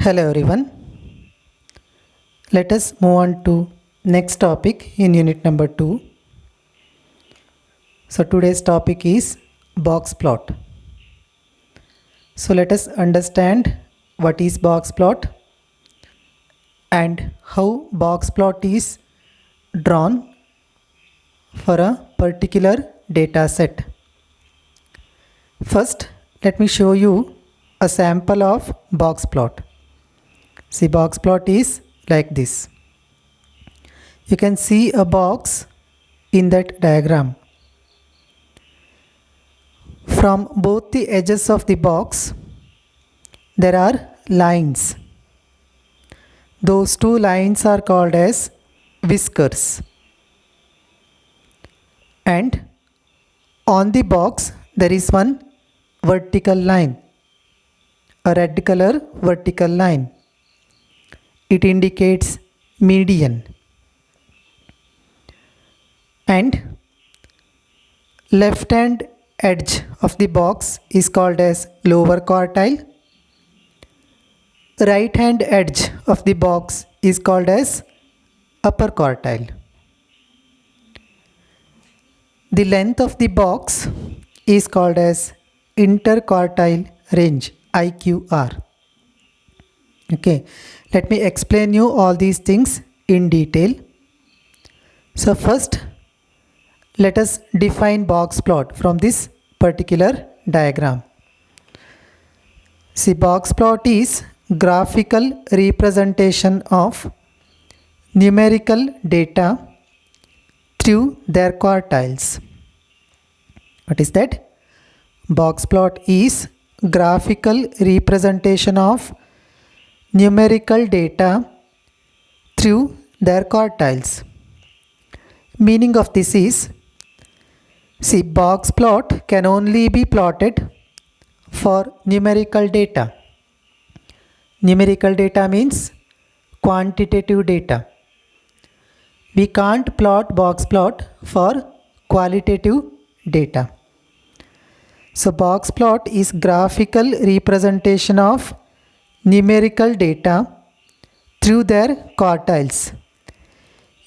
Hello everyone. Let us move on to next topic in unit number 2. So today's topic is box plot. So let us understand what is box plot and how box plot is drawn for a particular data set. First, let me show you a sample of box plot. See, box plot is like this. You can see a box in that diagram. From both the edges of the box, there are lines. Those two lines are called as whiskers. And on the box, there is one vertical line, a red color vertical line. It indicates median. And left hand edge of the box is called as lower quartile. Right hand edge of the box is called as upper quartile. The length of the box is called as interquartile range, IQR. Okay, let me explain you all these things in detail. So first, let us define box plot from this particular diagram. See, box plot is graphical representation of numerical data through their quartiles. What is that? Box plot is graphical representation of numerical data through their quartiles. Meaning of this is, see, box plot can only be plotted for numerical data. Numerical data means quantitative data. We can't plot box plot for qualitative data. So box plot is graphical representation of numerical data through their quartiles.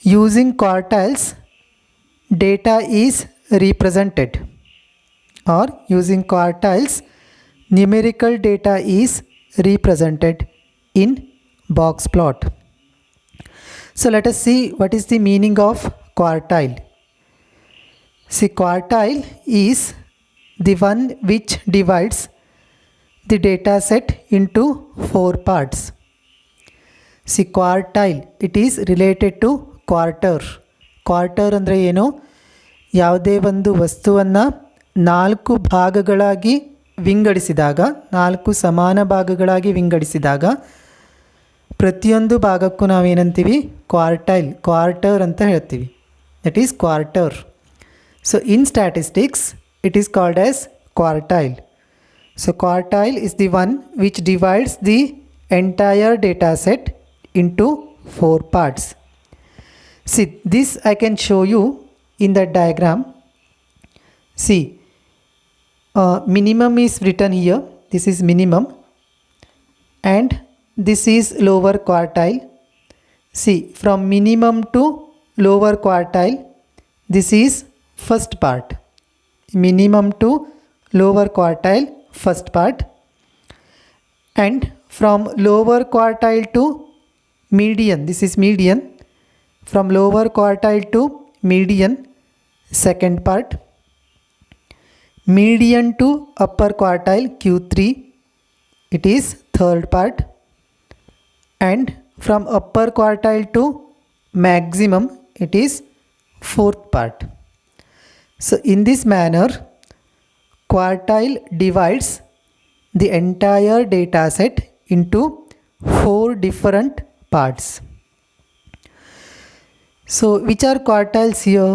Using quartiles, data is represented, or using quartiles, numerical data is represented in box plot. So let us see what is the meaning of quartile. See, quartile is the one which divides the data set into 4 parts. See, quartile, it is related to quarter. Quarter andre ಏನು? ಯಾವುದೇ ಒಂದು ವಸ್ತುವನ್ನು 4 ಭಾಗಗಳಾಗಿ ವಿಂಗಡಿಸಿದಾಗ, 4 ಸಮಾನ ಭಾಗಗಳಾಗಿ ವಿಂಗಡಿಸಿದಾಗ ಪ್ರತಿಯೊಂದು ಭಾಗಕ್ಕೂ ನಾವೇನಂತೀವಿ? Quartile, quarter ಅಂತ ಹೇಳ್ತೀವಿ. That is quarter. So in statistics it is called as quartile. So quartile is the one which divides the entire data set into 4 parts. See, this I can show you in the diagram. See, minimum is written here. This is minimum and this is lower quartile. See, from minimum to lower quartile, this is first part. Minimum to lower quartile, first part, and from lower quartile to median, this is median, from lower quartile to median, second part, median to upper quartile, Q3, it is third part, and from upper quartile to maximum, it is fourth part. So in this manner, quartile divides the entire data set into 4 different parts. So which are quartiles here?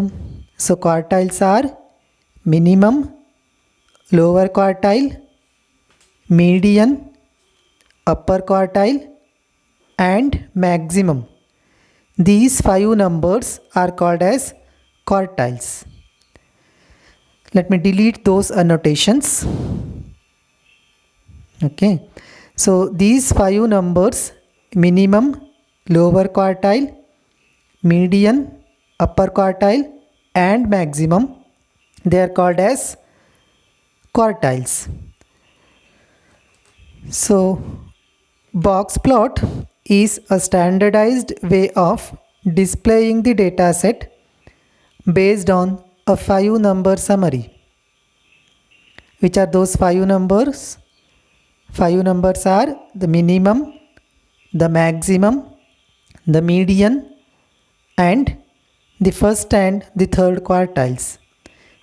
So quartiles are minimum, lower quartile, median, upper quartile and maximum. These 5 numbers are called as quartiles. Let me delete those annotations. Okay. So these 5 numbers, minimum, lower quartile, median, upper quartile and maximum, they are called as quartiles. So box plot is a standardized way of displaying the data set based on a 5 number summary. Which are those 5 numbers? 5 numbers are the minimum, the maximum, the median and the first and the third quartiles.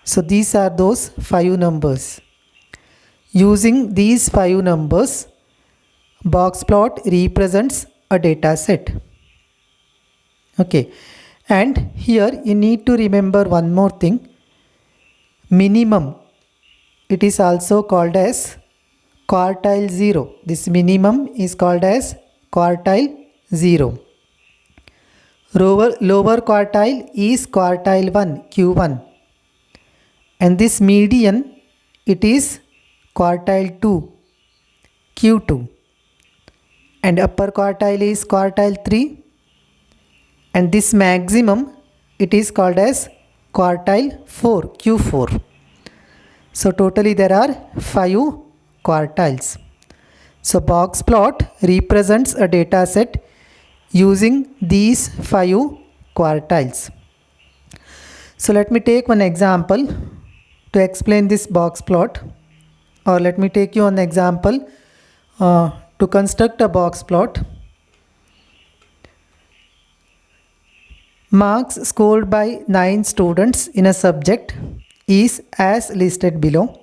So these are those 5 numbers. Using these 5 numbers, box plot represents a data set. Okay, and here you need to remember one more thing. Minimum, it is also called as quartile 0. This minimum is called as quartile 0. Lower quartile is quartile 1, Q1. And this median, it is quartile 2, Q2. And upper quartile is quartile 3. And this maximum, it is called as quartile 4, Q4. So totally there are 5 quartiles. So box plot represents a data set using these 5 quartiles. So let me take one example to explain this box plot, or let me take you an example to construct a box plot. Marks scored by 9 students in a subject is as listed below.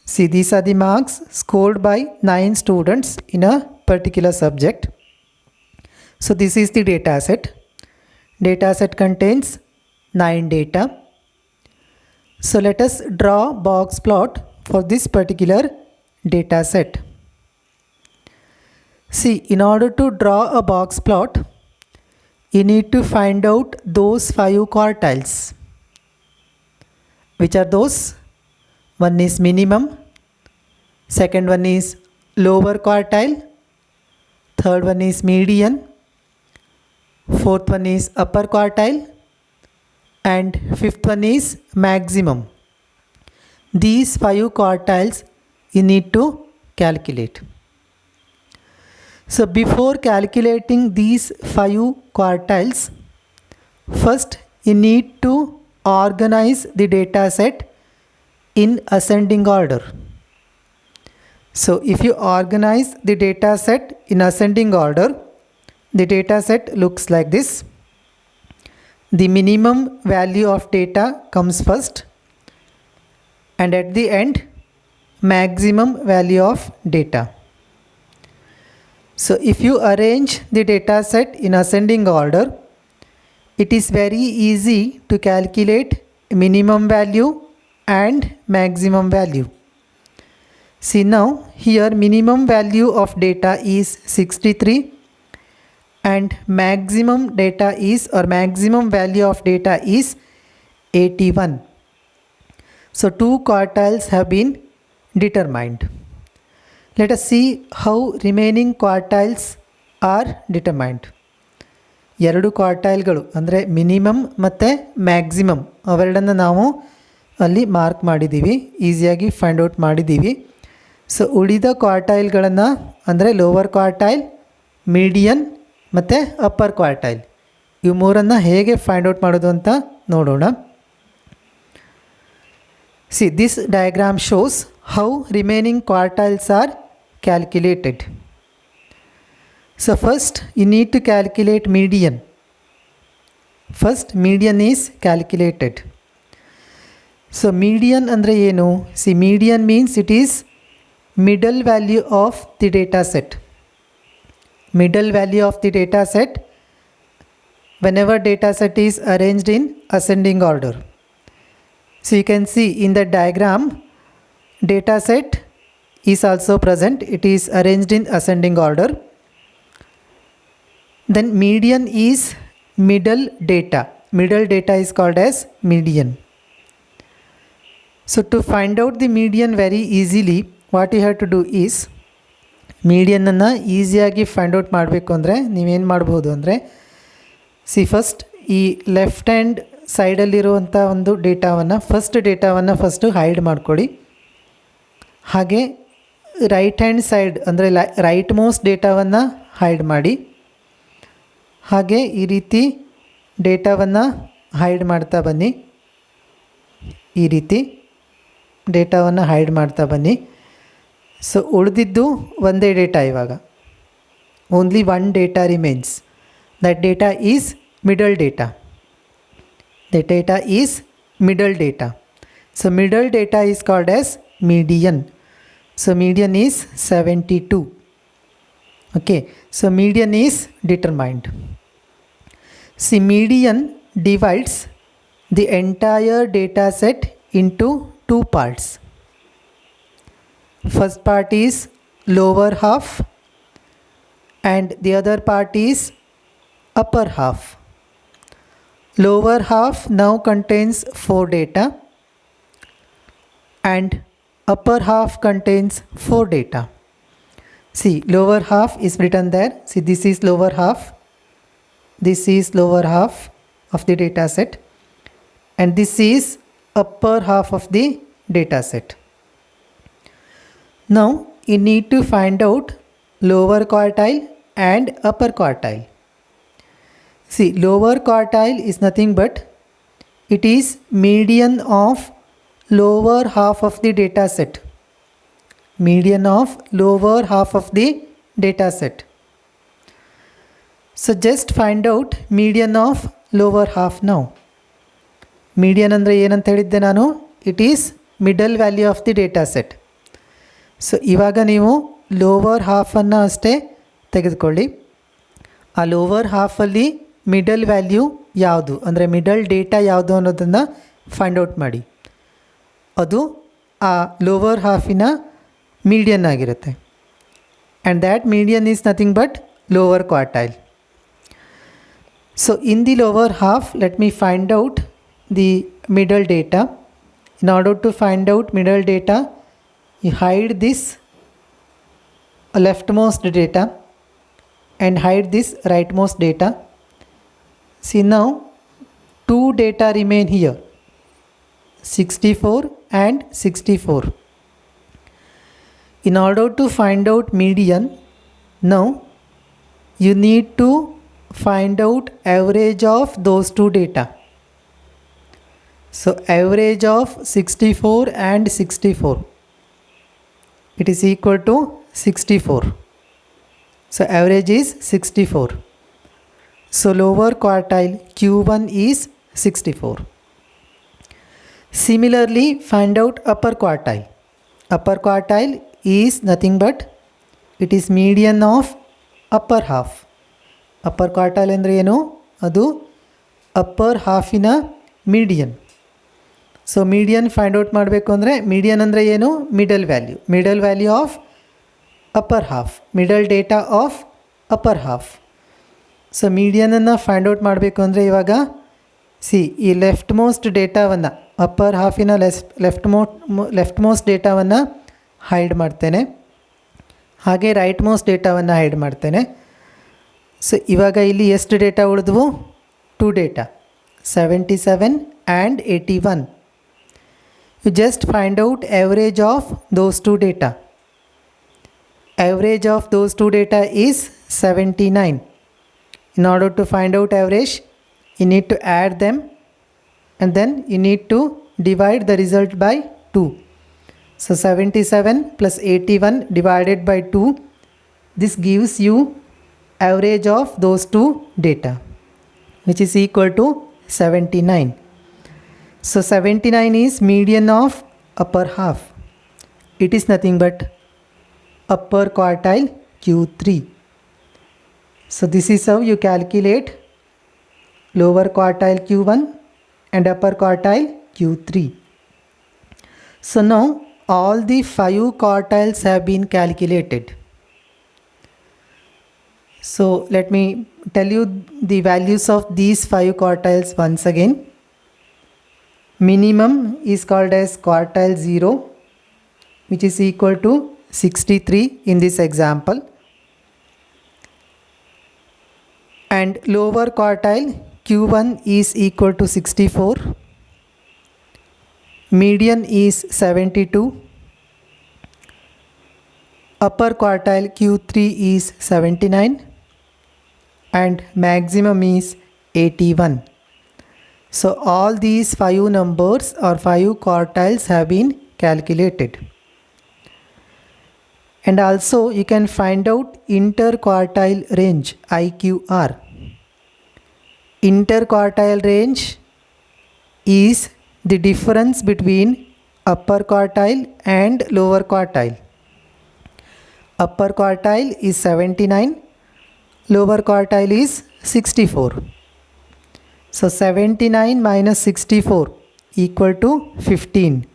See, these are the marks scored by 9 students in a particular subject. So this is the data set. Data set contains 9 data. So let us draw box plot for this particular data set. See, in order to draw a box plot, you need to find out those 5 quartiles. Which are those? One is minimum, second one is lower quartile, third one is median, fourth one is upper quartile and fifth one is maximum. These 5 quartiles you need to calculate. So before calculating these 5 quartiles, first you need to organize the data set in ascending order. So if you organize the data set in ascending order, the data set looks like this. The minimum value of data comes first, and at the end, maximum value of data. So if you arrange the data set in ascending order, it is very easy to calculate minimum value and maximum value. See now, here minimum value of data is 63 and maximum data is, or maximum value of data is 81. So 2 quartiles have been determined. Let us see how remaining quartiles are determined. 2 ಕ್ವಾರ್ಟೈಲ್ಗಳು ಅಂದರೆ minimum ಮತ್ತು maximum ಅವೆರಡನ್ನು ನಾವು ಅಲ್ಲಿ mark ಮಾಡಿದ್ದೀವಿ, ಈಸಿಯಾಗಿ find out ಮಾಡಿದ್ದೀವಿ. So ಉಳಿದ ಕ್ವಾರ್ಟೈಲ್ಗಳನ್ನು ಅಂದರೆ ಲೋವರ್ ಕ್ವಾರ್ಟೈಲ್, ಮೀಡಿಯನ್ ಮತ್ತು ಅಪ್ಪರ್ ಕ್ವಾರ್ಟೈಲ್, ಇವು ಮೂರನ್ನು ಹೇಗೆ ಫೈಂಡ್ ಔಟ್ ಮಾಡೋದು ಅಂತ ನೋಡೋಣ. See this diagram shows how remaining quartiles are calculated. So first you need to calculate median. First median is calculated. So median andre enu? See, median means it is middle value of the data set. Middle value of the data set whenever data set is arranged in ascending order. So you can see in the diagram, data set is also present. It is arranged in ascending order. Then median is middle data. Middle data is called as median. So to find out the median very easily, what you have to do is, ಮೀಡಿಯನನ್ನು ಈಸಿಯಾಗಿ find out ಮಾಡಬೇಕು ಅಂದರೆ ನೀವೇನು ಮಾಡ್ಬೋದು ಅಂದರೆ first ಈ left hand ಸೈಡಲ್ಲಿರುವಂಥ ಒಂದು ಡೇಟಾವನ್ನು first hide ಮಾಡ್ಕೊಳ್ಳಿ. ಹಾಗೆ ರೈಟ್ ಹ್ಯಾಂಡ್ ಸೈಡ್ ಅಂದರೆ ರೈಟ್ ಮೋಸ್ಟ್ ಡೇಟಾವನ್ನು ಹೈಡ್ ಮಾಡಿ. ಹಾಗೆ ಈ ರೀತಿ ಡೇಟಾವನ್ನು ಹೈಡ್ ಮಾಡ್ತಾ ಬನ್ನಿ. ಈ ರೀತಿ ಡೇಟಾವನ್ನು ಹೈಡ್ ಮಾಡ್ತಾ ಬನ್ನಿ. ಸೊ ಉಳಿದಿದ್ದು ಒಂದೇ ಡೇಟಾ. ಇವಾಗ only one data remains. That data is middle data. The data is middle data. So middle data is called as median. So median is 72. Okay, so median is determined. See, median divides the entire data set into two parts. First part is lower half and the other part is upper half. Lower half now contains 4 data and upper half contains 4 data. See, lower half is written there. See, this is lower half. This is lower half of the data set and this is upper half of the data set. Now you need to find out lower quartile and upper quartile. See, lower quartile is nothing but it is median of lower half of the data set. Median of lower half of the data set. So just find out median of lower half now. Median andre ಏನಂತ ಹೇಳಿದ್ದೆ ನಾನು? It is middle value of the data set. So ಇವಾಗ ನೀವು lower ಹಾಫನ್ನು ಅಷ್ಟೇ ತೆಗೆದುಕೊಳ್ಳಿ. ಆ lower ಹಾಫಲ್ಲಿ middle value ಯಾವುದು ಅಂದರೆ ಮಿಡಲ್ ಡೇಟಾ ಯಾವುದು ಅನ್ನೋದನ್ನು ಫೈಂಡ್ ಔಟ್ ಮಾಡಿ. ಅದು ಆ ಲೋವರ್ ಹಾಫಿನ ಮೀಡಿಯನ್ ಆಗಿರುತ್ತೆ. And that median is nothing but lower quartile. So in the lower half let me find out the middle data. In order to find out middle data you hide this leftmost data and hide this rightmost data. See, now two data remain here, 64 and 64. In order to find out median, now you need to find out average of those two data. So average of 64 and 64, it is equal to 64. So average is 64. So lower quartile Q1 is 64. Similarly, find out upper quartile. Upper quartile is nothing but it is median of upper half. Upper quartile andre eno? Adu upper half ina median. So median find out ಮಾಡಬೇಕು ಅಂದರೆ median ಅಂದರೆ ಏನು? Middle value of upper half, middle data of upper half. So ಮೀಡಿಯನನ್ನು find out ಮಾಡಬೇಕು ಅಂದರೆ ಇವಾಗ ಈ left most ಡೇಟಾವನ್ನು, ಅಪ್ಪರ್ ಹಾಫಿನ ಲೆಫ್ಟ್ ಮೋಸ್ಟ್ ಡೇಟಾವನ್ನು ಹೈಡ್ ಮಾಡ್ತೇನೆ. ಹಾಗೆ ರೈಟ್ ಮೋಸ್ಟ್ ಡೇಟಾವನ್ನು ಹೈಡ್ ಮಾಡ್ತೇನೆ. ಸೊ ಇವಾಗ ಇಲ್ಲಿ ಎಷ್ಟು ಡೇಟಾ ಉಳಿದ್ವು? 2 data, 77 and 81. You just find out average of those two data. Average of those two data is 79. In order to find out average, you need to add them and then you need to divide the result by 2. So 77 plus 81 divided by 2, this gives you average of those two data, which is equal to 79. So 79 is median of upper half. It is nothing but upper quartile Q3. So this is how you calculate lower quartile Q1 and upper quartile Q3. So now all the 5 quartiles have been calculated. So let me tell you the values of these 5 quartiles once again. Minimum is called as quartile 0, which is equal to 63 in this example, and lower quartile Q1 is equal to 64, median is 72, upper quartile Q3 is 79, and maximum is 81. So all these 5 numbers or 5 quartiles have been calculated. And also you can find out interquartile range, IQR. Interquartile range is the difference between upper quartile and lower quartile. Upper quartile is 79, lower quartile is 64. So 79 minus 64 equal to 15.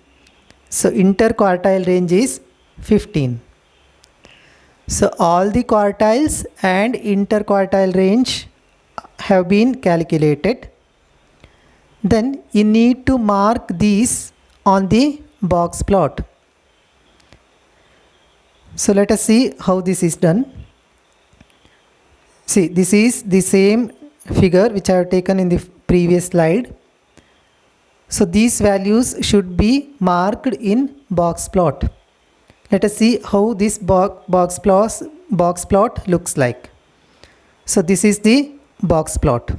So interquartile range is 15. So all the quartiles and interquartile range have been calculated. Then you need to mark these on the box plot. So let us see how this is done. See, this is the same figure which I have taken in the previous slide. So these values should be marked in box plot. Let us see how this box plot looks like. So this is the box plot.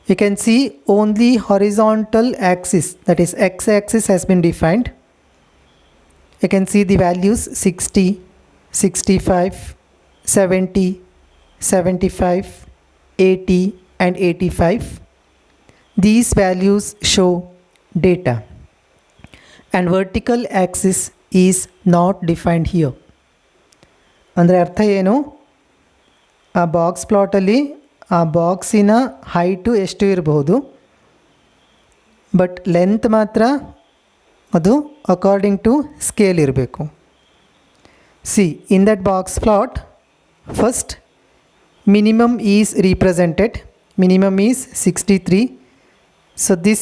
You can see only horizontal axis, that is x-axis, has been defined. You can see the values 60, 65, 70, 75, 80 and 85. These values show data, and vertical axis is not defined here. ಅಂದರೆ ಅರ್ಥ ಏನು, ಆ box ಪ್ಲಾಟಲ್ಲಿ ಆ ಬಾಕ್ಸಿನ height ಎಷ್ಟು ಇರಬಹುದು, but length ಮಾತ್ರ ಅದು according to scale ಇರಬೇಕು. C, in that box plot first minimum is represented. Minimum is 63. So this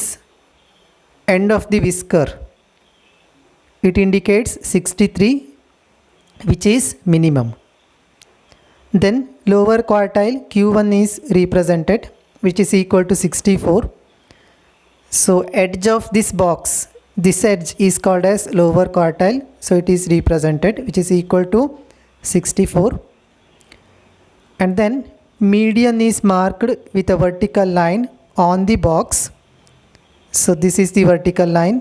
end of the whisker, it indicates 63, which is minimum. Then lower quartile Q1 is represented, which is equal to 64. So edge of this box, this edge is called as lower quartile, so it is represented, which is equal to 64. And then median is marked with a vertical line on the box. So this is the vertical line.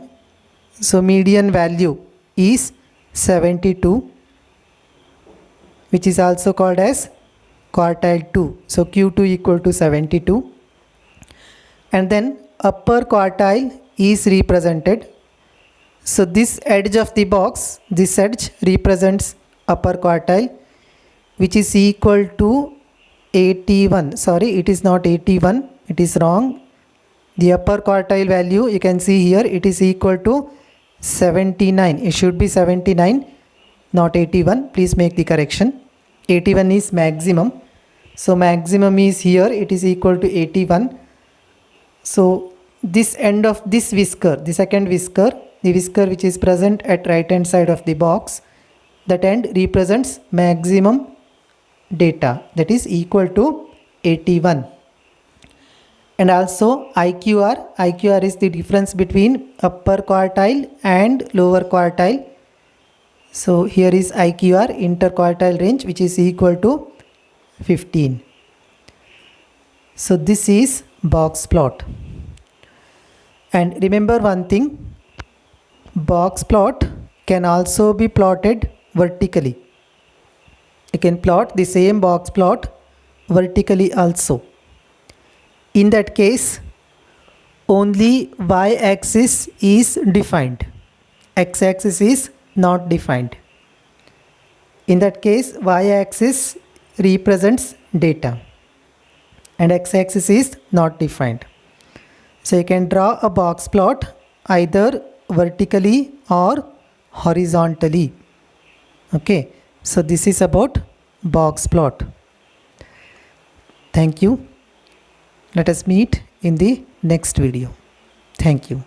So median value is 72, which is also called as quartile 2. So Q2 equal to 72. And then upper quartile is represented. So this edge of the box, this edge represents upper quartile, which is equal to 81. Sorry, it is not 81, it is wrong. The upper quartile value you can see here, it is equal to 79. It should be 79, not 81. Please make the correction. 81 is maximum. So maximum is here, it is equal to 81. So this end of this whisker, the second whisker, the whisker which is present at right hand side of the box, that end represents maximum data, that is equal to 81. And also IQR is the difference between upper quartile and lower quartile. So here is IQR, interquartile range, which is equal to 15. So this is box plot. And remember one thing, box plot can also be plotted vertically. You can plot the same box plot vertically also. In that case, only y-axis is defined. X-axis is not defined. In that case, y-axis represents data and x-axis is not defined. So you can draw a box plot either vertically or horizontally. Okay, so this is about box plot. Thank you. Let us meet in the next video. Thank you.